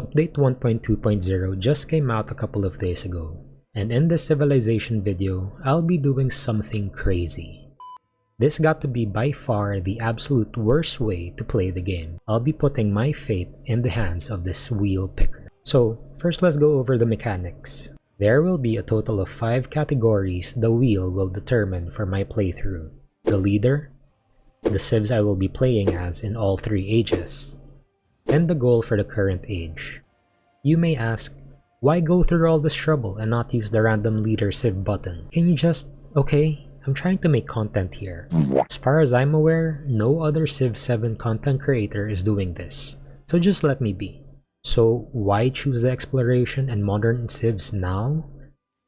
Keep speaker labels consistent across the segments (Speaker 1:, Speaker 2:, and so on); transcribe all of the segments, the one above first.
Speaker 1: Update 1.2.0 just came out a couple of days ago, and in this Civilization video, I'll be doing something crazy. This got to be by far the absolute worst way to play the game. I'll be putting my fate in the hands of this wheel picker. So, first let's go over the mechanics. There will be a total of 5 categories the wheel will determine for my playthrough. The leader, the civs I will be playing as in all 3 ages, and the goal for the current age. You may ask, why go through all this trouble and not use the random leader civ button? Can you just... Okay, I'm trying to make content here. As far as I'm aware, no other Civ 7 content creator is doing this, so just let me be. So why choose the exploration and modern civs now?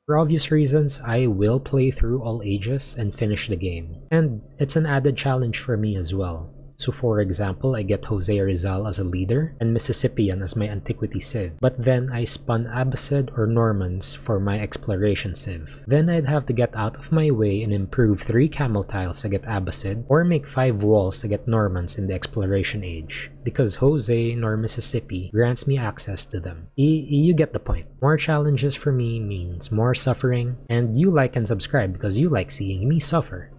Speaker 1: For obvious reasons, I will play through all ages and finish the game. And it's an added challenge for me as well. So for example, I get Jose Rizal as a leader and Mississippian as my antiquity civ. But then I spun Abbasid or Normans for my exploration civ. Then I'd have to get out of my way and improve 3 camel tiles to get Abbasid, or make 5 walls to get Normans in the exploration age, because Jose nor Mississippi grants me access to them. You get the point. More challenges for me means more suffering, and you like and subscribe because you like seeing me suffer.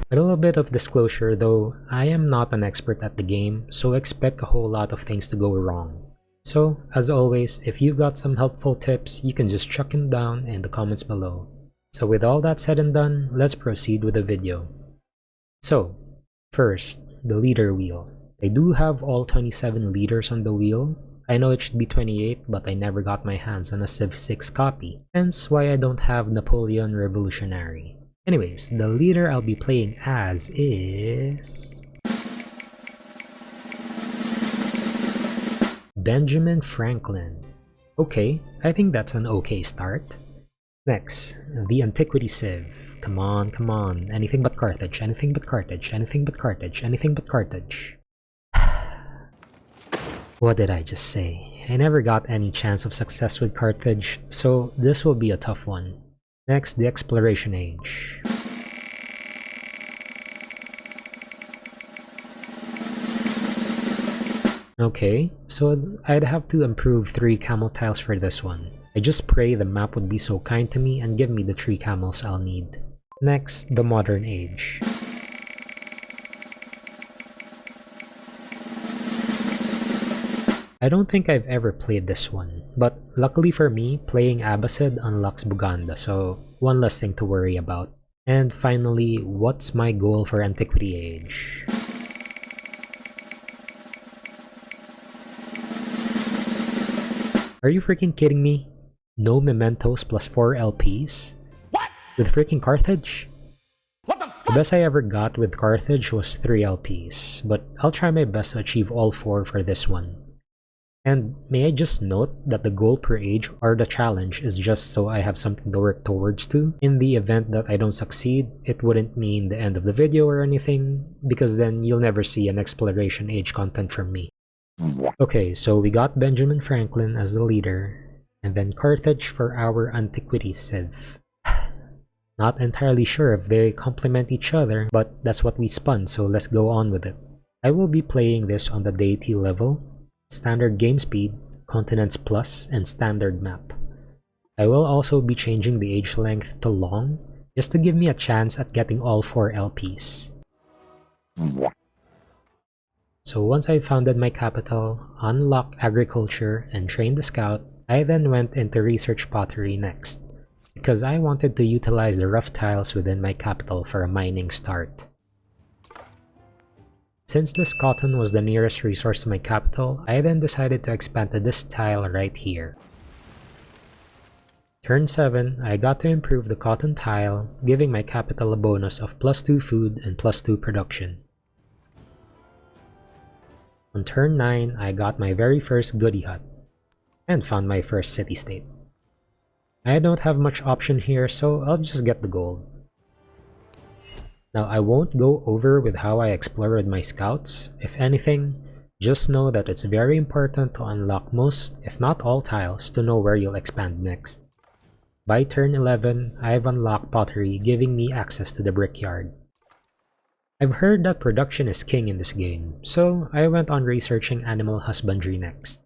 Speaker 1: A little bit of disclosure though, I am not an expert at the game, so expect a whole lot of things to go wrong. So, as always, if you've got some helpful tips, you can just chuck them down in the comments below. So with all that said and done, let's proceed with the video. So, first, the leader wheel. I do have all 27 leaders on the wheel. I know it should be 28, but I never got my hands on a Civ 6 copy, hence why I don't have Napoleon Revolutionary. Anyways, the leader I'll be playing as is... Benjamin Franklin. Okay, I think that's an okay start. Next, the Antiquity Civ. Come on, come on. Anything but Carthage, anything but Carthage, anything but Carthage, anything but Carthage. What did I just say? I never got any chance of success with Carthage, so this will be a tough one. Next, the Exploration Age. Okay, so I'd have to improve 3 camel tiles for this one. I just pray the map would be so kind to me and give me the 3 camels I'll need. Next, the Modern Age. I don't think I've ever played this one, but luckily for me, playing Abbasid unlocks Buganda, so one less thing to worry about. And finally, what's my goal for Antiquity Age? Are you freaking kidding me? No mementos plus 4 LPs? What? With freaking Carthage? What the fuck? The best I ever got with Carthage was 3 LPs, but I'll try my best to achieve all 4 for this one. And may I just note that the goal per age or the challenge is just so I have something to work towards to. In the event that I don't succeed, it wouldn't mean the end of the video or anything, because then you'll never see an exploration age content from me. Okay, so we got Benjamin Franklin as the leader, and then Carthage for our Antiquity Civ. Not entirely sure if they complement each other, but that's what we spun, so let's go on with it. I will be playing this on the deity level, standard game speed, continents plus, and standard map. I will also be changing the age length to long, just to give me a chance at getting all 4 LPs. So once I founded my capital, unlocked agriculture, and trained the scout, I then went into research pottery next, because I wanted to utilize the rough tiles within my capital for a mining start. Since this cotton was the nearest resource to my capital, I then decided to expand to this tile right here. Turn 7, I got to improve the cotton tile, giving my capital a bonus of +2 food and +2 production. On turn 9, I got my very first goodie hut, and found my first city-state. I don't have much option here, so I'll just get the gold. Now, I won't go over with how I explored my scouts. If anything, just know that it's very important to unlock most, if not all tiles, to know where you'll expand next. By turn 11, I've unlocked pottery, giving me access to the brickyard. I've heard that production is king in this game, so I went on researching animal husbandry next.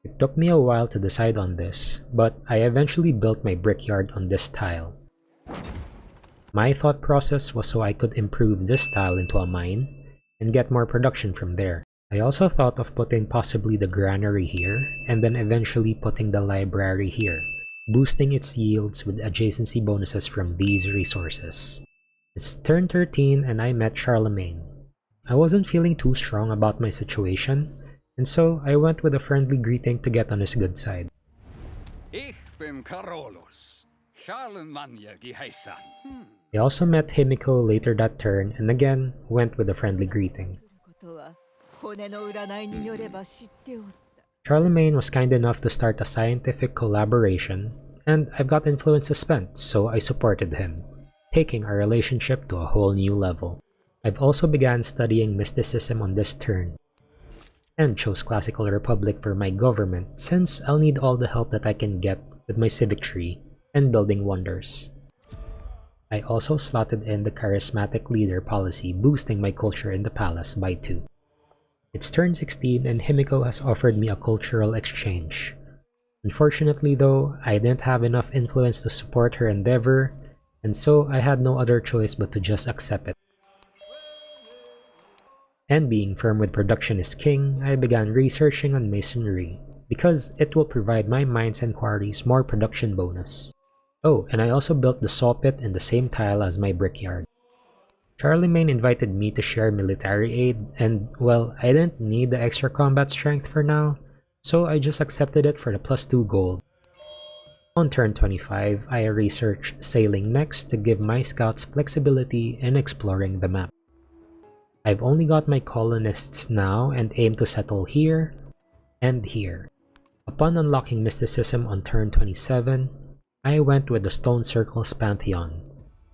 Speaker 1: It took me a while to decide on this, but I eventually built my brickyard on this tile. My thought process was so I could improve this tile into a mine and get more production from there. I also thought of putting possibly the granary here, and then eventually putting the library here, boosting its yields with adjacency bonuses from these resources. It's turn 13 and I met Charlemagne. I wasn't feeling too strong about my situation, and so I went with a friendly greeting to get on his good side.
Speaker 2: Ich bin Carolus. Charlemagne geheißen.
Speaker 1: I also met Himiko later that turn and again went with a friendly greeting. Charlemagne was kind enough to start a scientific collaboration, and I've got influence suspense, so I supported him, taking our relationship to a whole new level. I've also began studying mysticism on this turn, and chose Classical Republic for my government since I'll need all the help that I can get with my civic tree and building wonders. I also slotted in the charismatic leader policy, boosting my culture in the palace by 2. It's turn 16 and Himiko has offered me a cultural exchange. Unfortunately though, I didn't have enough influence to support her endeavor, and so I had no other choice but to just accept it. And being firm with production is king, I began researching on masonry, because it will provide my mines and quarries more production bonus. Oh, and I also built the saw pit in the same tile as my brickyard. Charlemagne invited me to share military aid, and well, I didn't need the extra combat strength for now, so I just accepted it for the +2 gold. On turn 25, I researched sailing next to give my scouts flexibility in exploring the map. I've only got my colonists now and aim to settle here and here. Upon unlocking mysticism on turn 27, I went with the Stone Circle's Pantheon,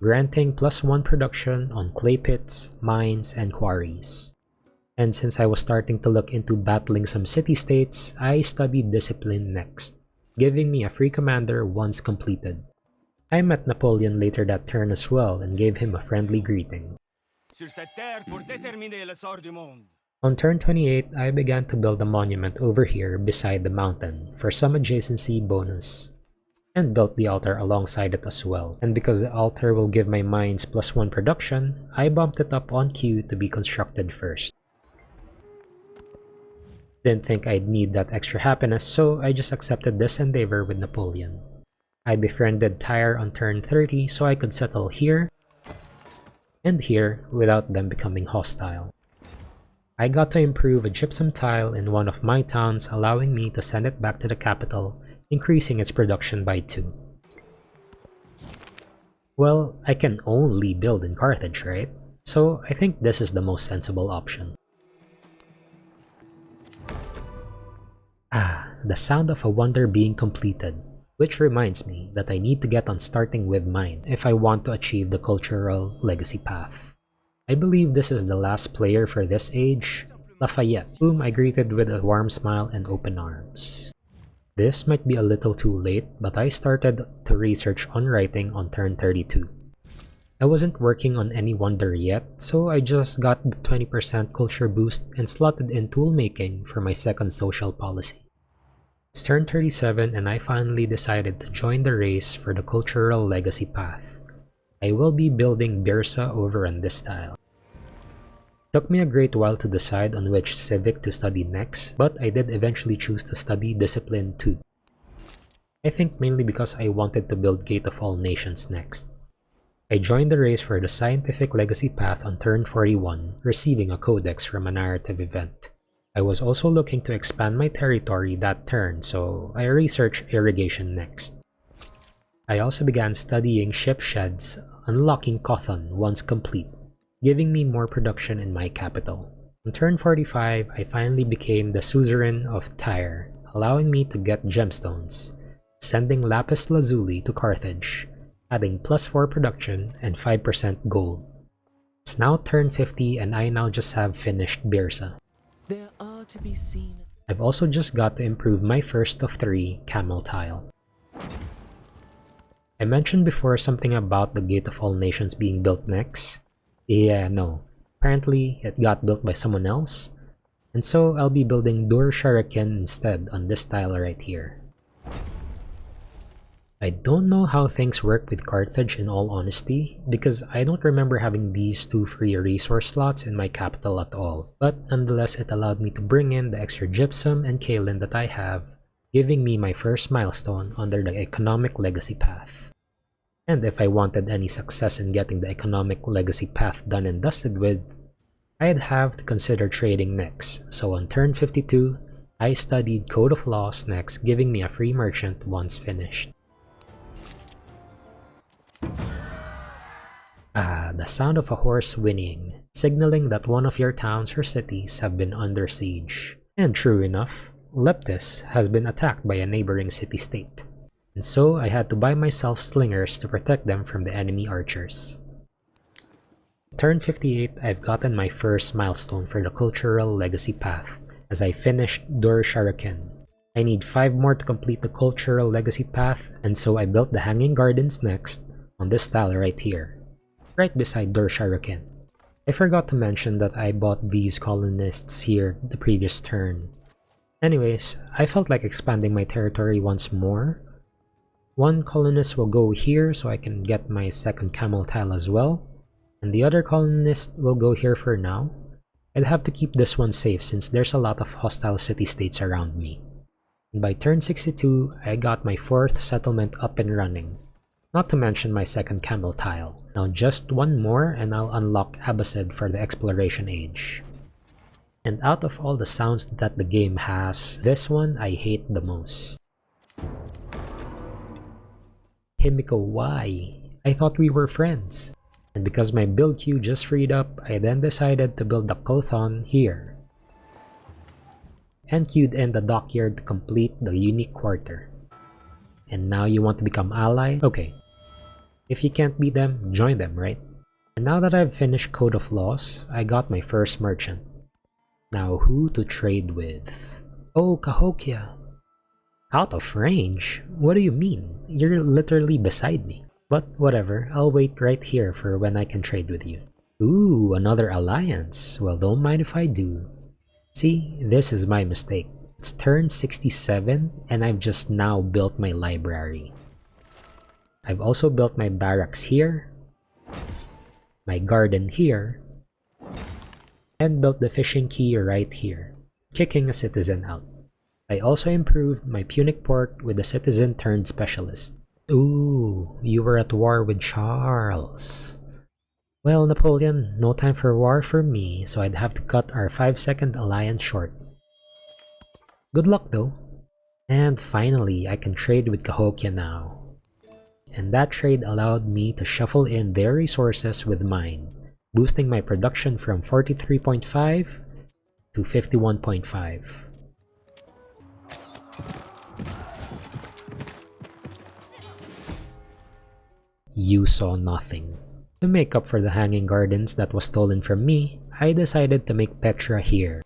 Speaker 1: granting +1 production on clay pits, mines, and quarries. And since I was starting to look into battling some city-states, I studied Discipline next, giving me a free commander once completed. I met Napoleon later that turn as well and gave him a friendly greeting. On turn 28, I began to build a monument over here beside the mountain for some adjacency bonus, and built the altar alongside it as well. And because the altar will give my mines +1 production, I bumped it up on queue to be constructed first. Didn't think I'd need that extra happiness, so I just accepted this endeavor with Napoleon. I befriended Tyre on turn 30 so I could settle here and here without them becoming hostile. I got to improve a gypsum tile in one of my towns, allowing me to send it back to the capital, increasing its production by 2. Well, I can only build in Carthage, right? So I think this is the most sensible option. The sound of a wonder being completed, which reminds me that I need to get on starting with mine if I want to achieve the cultural legacy path. I believe this is the last player for this age, Lafayette, whom I greeted with a warm smile and open arms. This might be a little too late, but I started to research on writing on turn 32. I wasn't working on any wonder yet, so I just got the 20% culture boost and slotted in toolmaking for my second social policy. It's turn 37 and I finally decided to join the race for the cultural legacy path. I will be building Birsa over on this tile. Took me a great while to decide on which civic to study next, but I did eventually choose to study Discipline 2. I think mainly because I wanted to build Gate of All Nations next. I joined the race for the scientific legacy path on turn 41, receiving a codex from a narrative event. I was also looking to expand my territory that turn, so I researched irrigation next. I also began studying ship sheds, unlocking Kothon once complete, giving me more production in my capital. On turn 45, I finally became the suzerain of Tyre, allowing me to get gemstones, sending lapis lazuli to Carthage, adding +4 production and 5% gold. It's now turn 50 and I now just have finished Birsa.
Speaker 3: There are to be seen.
Speaker 1: I've also just got to improve my first of 3 camel tile. I mentioned before something about the Gate of All Nations being built next. Yeah, no. Apparently, it got built by someone else. And so I'll be building Dur Shuriken instead on this tile right here. I don't know how things work with Carthage in all honesty, because I don't remember having these two free resource slots in my capital at all, but nonetheless it allowed me to bring in the extra gypsum and kaolin that I have, giving me my first milestone under the economic legacy path. And if I wanted any success in getting the economic legacy path done and dusted with, I'd have to consider trading next, so on turn 52, I studied Code of Laws next, giving me a free merchant once finished. The sound of a horse whinnying, signaling that one of your towns or cities have been under siege. And true enough, Leptis has been attacked by a neighboring city-state. And so I had to buy myself slingers to protect them from the enemy archers. Turn 58, I've gotten my first milestone for the cultural legacy path, as I finished Dur Shuriken. I need 5 more to complete the cultural legacy path, and so I built the Hanging Gardens next, on this tile right here, right beside Dur Shuriken. I forgot to mention that I bought these colonists here the previous turn. Anyways, I felt like expanding my territory once more. One colonist will go here so I can get my second camel tile as well, and the other colonist will go here for now. I'd have to keep this one safe since there's a lot of hostile city-states around me. And by turn 62, I got my 4th settlement up and running. Not to mention my second camel tile. Now just one more and I'll unlock Abbasid for the exploration age. And out of all the sounds that the game has, this one I hate the most. Himiko, why? I thought we were friends. And because my build queue just freed up, I then decided to build the Kothon here. And queued in the dockyard to complete the unique quarter. And now you want to become ally? Okay. If you can't beat them, join them, right? And now that I've finished Code of Laws, I got my first merchant. Now who to trade with? Oh, Cahokia! Out of range? What do you mean? You're literally beside me. But whatever, I'll wait right here for when I can trade with you. Ooh, another alliance. Well, don't mind if I do. See, this is my mistake. It's turn 67 and I've just now built my library. I've also built my barracks here, my garden here, and built the fishing quay right here, kicking a citizen out. I also improved my Punic port with the citizen turned specialist. Ooh, you were at war with Charles. Well, Napoleon, no time for war for me, so I'd have to cut our 5-second alliance short. Good luck though. And finally, I can trade with Cahokia now. And that trade allowed me to shuffle in their resources with mine, boosting my production from 43.5 to 51.5. You saw nothing. To make up for the Hanging Gardens that was stolen from me, I decided to make Petra here.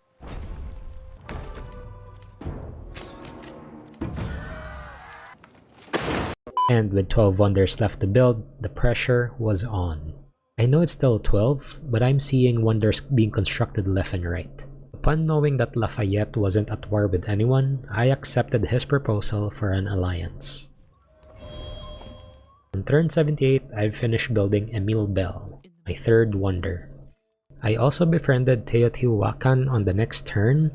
Speaker 1: And with 12 wonders left to build, the pressure was on. I know it's still 12, but I'm seeing wonders being constructed left and right. Upon knowing that Lafayette wasn't at war with anyone, I accepted his proposal for an alliance. On turn 78, I've finished building Emil Bell, my 3rd wonder. I also befriended Teotihuacan on the next turn,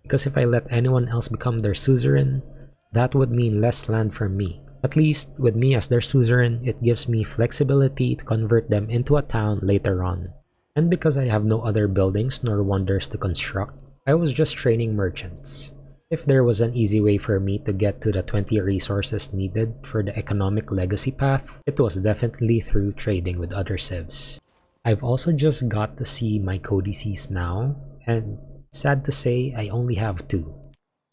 Speaker 1: because if I let anyone else become their suzerain, that would mean less land for me. At least, with me as their suzerain, it gives me flexibility to convert them into a town later on. And because I have no other buildings nor wonders to construct, I was just training merchants. If there was an easy way for me to get to the 20 resources needed for the economic legacy path, it was definitely through trading with other civs. I've also just got to see my codices now, and sad to say, I only have 2.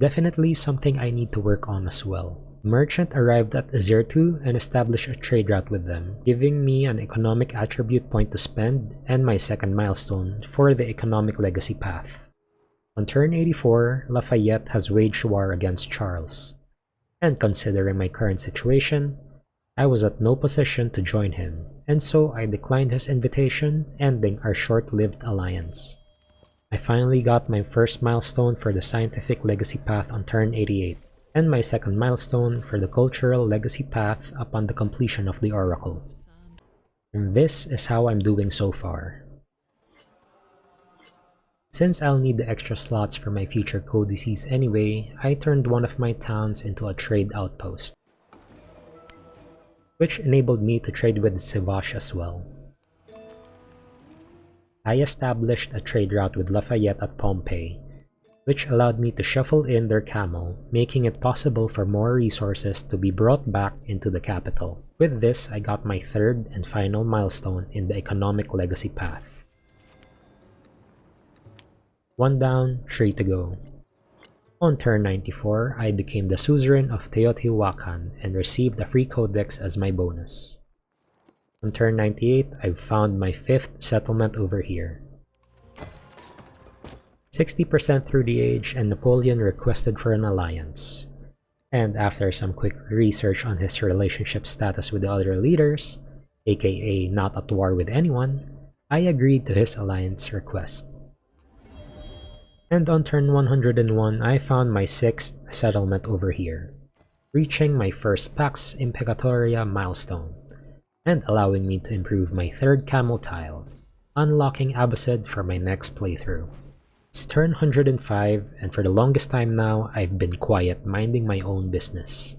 Speaker 1: Definitely something I need to work on as well. Merchant arrived at Azertu and established a trade route with them, giving me an economic attribute point to spend and my second milestone for the economic legacy path. On turn 84, Lafayette has waged war against Charles, and considering my current situation, I was at no position to join him, and so I declined his invitation, ending our short-lived alliance. I finally got my first milestone for the scientific legacy path on turn 88, and my second milestone for the cultural legacy path upon the completion of the oracle. And this is how I'm doing so far. Since I'll need the extra slots for my future codices anyway, I turned one of my towns into a trade outpost, which enabled me to trade with Sivash as well. I established a trade route with Lafayette at Pompeii, which allowed me to shuffle in their camel, making it possible for more resources to be brought back into the capital. With this, I got my third and final milestone in the economic legacy path. 1 down, 3 to go. On turn 94, I became the suzerain of Teotihuacan and received a free codex as my bonus. On turn 98, I've found my 5th settlement over here. 60% through the age, and Napoleon requested for an alliance. And after some quick research on his relationship status with the other leaders, aka not at war with anyone, I agreed to his alliance request. And on turn 101, I found my 6th settlement over here, reaching my first Pax Impecatoria milestone, and allowing me to improve my 3rd camel tile, unlocking Abbasid for my next playthrough. It's turn 105, and for the longest time now, I've been quiet, minding my own business.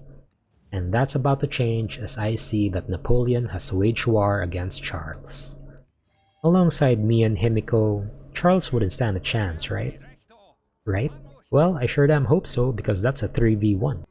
Speaker 1: And that's about to change as I see that Napoleon has waged war against Charles. Alongside me and Himiko, Charles wouldn't stand a chance, right? Right? Well, I sure damn hope so, because that's a 3v1.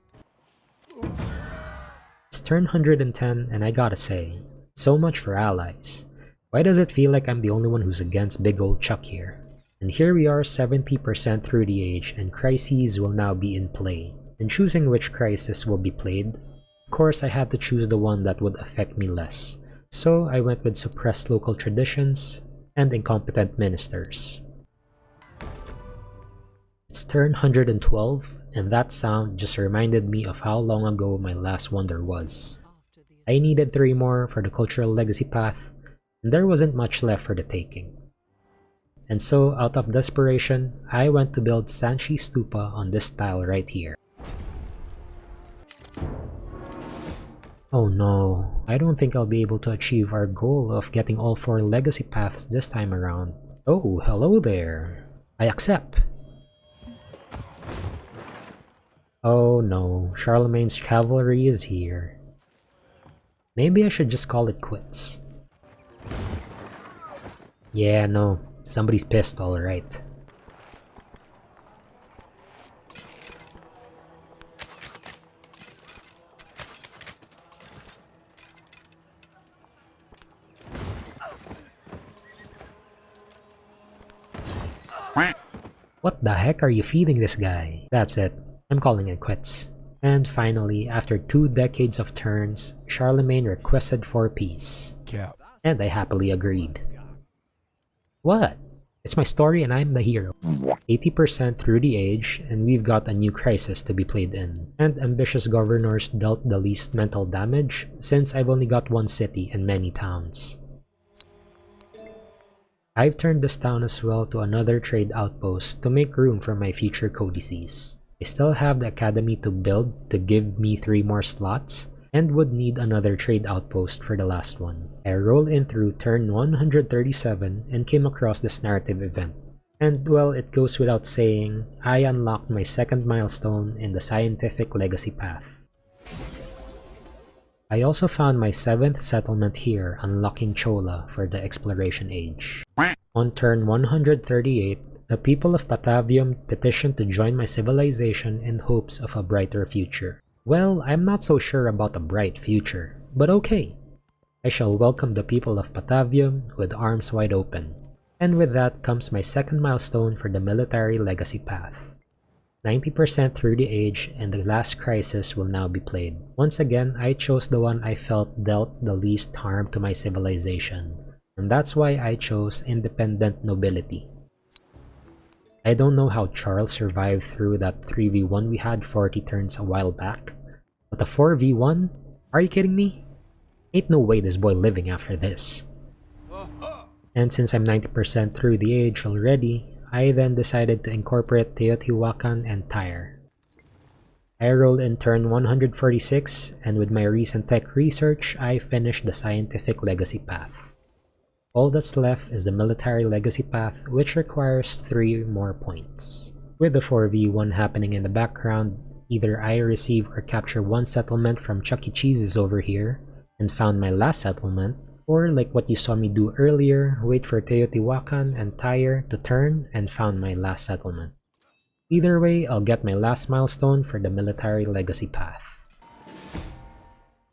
Speaker 1: It's turn 110, and I gotta say, so much for allies. Why does it feel like I'm the only one who's against big old Chuck here? And here we are 70% through the age, and crises will now be in play. And choosing which crisis will be played, of course I had to choose the one that would affect me less. So I went with suppressed local traditions and incompetent ministers. It's turn 112, and that sound just reminded me of how long ago my last wonder was. I needed 3 more for the cultural legacy path, and there wasn't much left for the taking. And so, out of desperation, I went to build Sanchi Stupa on this tile right here. Oh no, I don't think I'll be able to achieve our goal of getting all 4 legacy paths this time around. Oh, hello there. I accept. Oh no, Charlemagne's cavalry is here. Maybe I should just call it quits. Yeah, no, somebody's pissed, alright. What the heck are you feeding this guy? That's it. I'm calling it quits. And finally, after 2 decades of turns, Charlemagne requested for peace.
Speaker 4: Cap.
Speaker 1: And I happily agreed. What? It's my story and I'm the hero. 80% through the age, and we've got a new crisis to be played in. And ambitious governors dealt the least mental damage, since I've only got 1 city and many towns. I've turned this town as well to another trade outpost to make room for my future codices. I still have the academy to build to give me 3 more slots, and would need another trade outpost for the last one. I roll in through turn 137 and came across this narrative event. And well, it goes without saying, I unlocked my 2nd milestone in the scientific legacy path. I also found my 7th settlement here, unlocking Chola for the exploration age. On turn 138, the people of Patavium petitioned to join my civilization in hopes of a brighter future. Well, I'm not so sure about a bright future, but okay. I shall welcome the people of Patavium with arms wide open. And with that comes my 2nd milestone for the military legacy path. 90% through the age, and the last crisis will now be played. Once again, I chose the one I felt dealt the least harm to my civilization, and that's why I chose independent nobility. I don't know how Charles survived through that 3v1 we had 40 turns a while back, but a 4v1? Are you kidding me? Ain't no way this boy living after this. And since I'm 90% through the age already, I then decided to incorporate Teotihuacan and Tyre. I rolled in turn 146, and with my recent tech research, I finished the scientific legacy path. All that's left is the military legacy path, which requires 3 more points. With the 4v1 happening in the background, either I receive or capture one settlement from Chuck E. Cheese's over here, and found my last settlement, or like what you saw me do earlier, wait for Teotihuacan and Tyre to turn and found my last settlement. Either way, I'll get my last milestone for the military legacy path.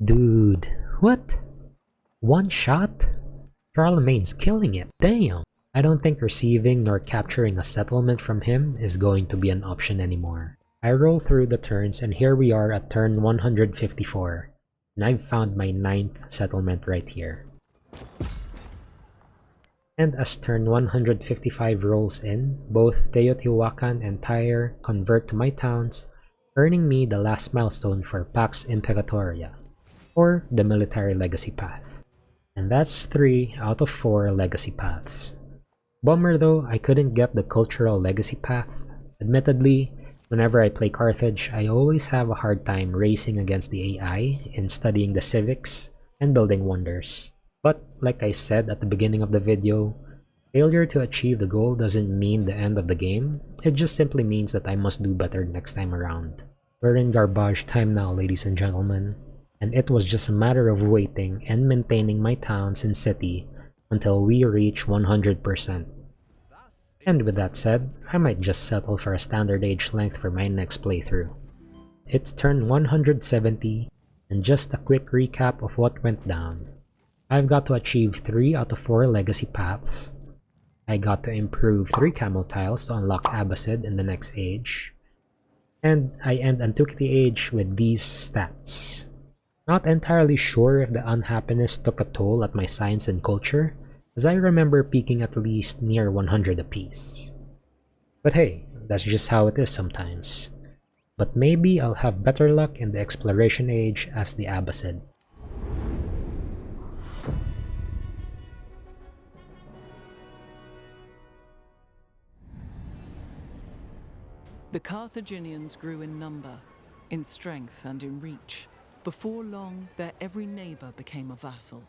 Speaker 1: Dude, what? One shot? Charlemagne's killing it, damn! I don't think receiving nor capturing a settlement from him is going to be an option anymore. I roll through the turns and here we are at turn 154, and I've found my 9th settlement right here. And as turn 155 rolls in, both Teotihuacan and Tyre convert to my towns, earning me the last milestone for Pax Imperatoria, or the military legacy path. And that's 3 out of 4 legacy paths. Bummer though, I couldn't get the cultural legacy path. Admittedly, whenever I play Carthage, I always have a hard time racing against the AI in studying the civics and building wonders. But like I said at the beginning of the video, failure to achieve the goal doesn't mean the end of the game, it just simply means that I must do better next time around. We're in garbage time now, ladies and gentlemen, and it was just a matter of waiting and maintaining my towns and city until we reach 100%. And with that said, I might just settle for a standard age length for my next playthrough. It's turn 170, and just a quick recap of what went down. I've got to achieve 3 out of 4 legacy paths. I got to improve 3 camel tiles to unlock Abbasid in the next age. And I end Antiquity Age with these stats. Not entirely sure if the unhappiness took a toll at my science and culture, as I remember peaking at least near 100 apiece. But hey, that's just how it is sometimes. But maybe I'll have better luck in the Exploration Age as the Abbasid.
Speaker 3: The Carthaginians grew in number, in strength and in reach. Before long, their every neighbor became a vassal.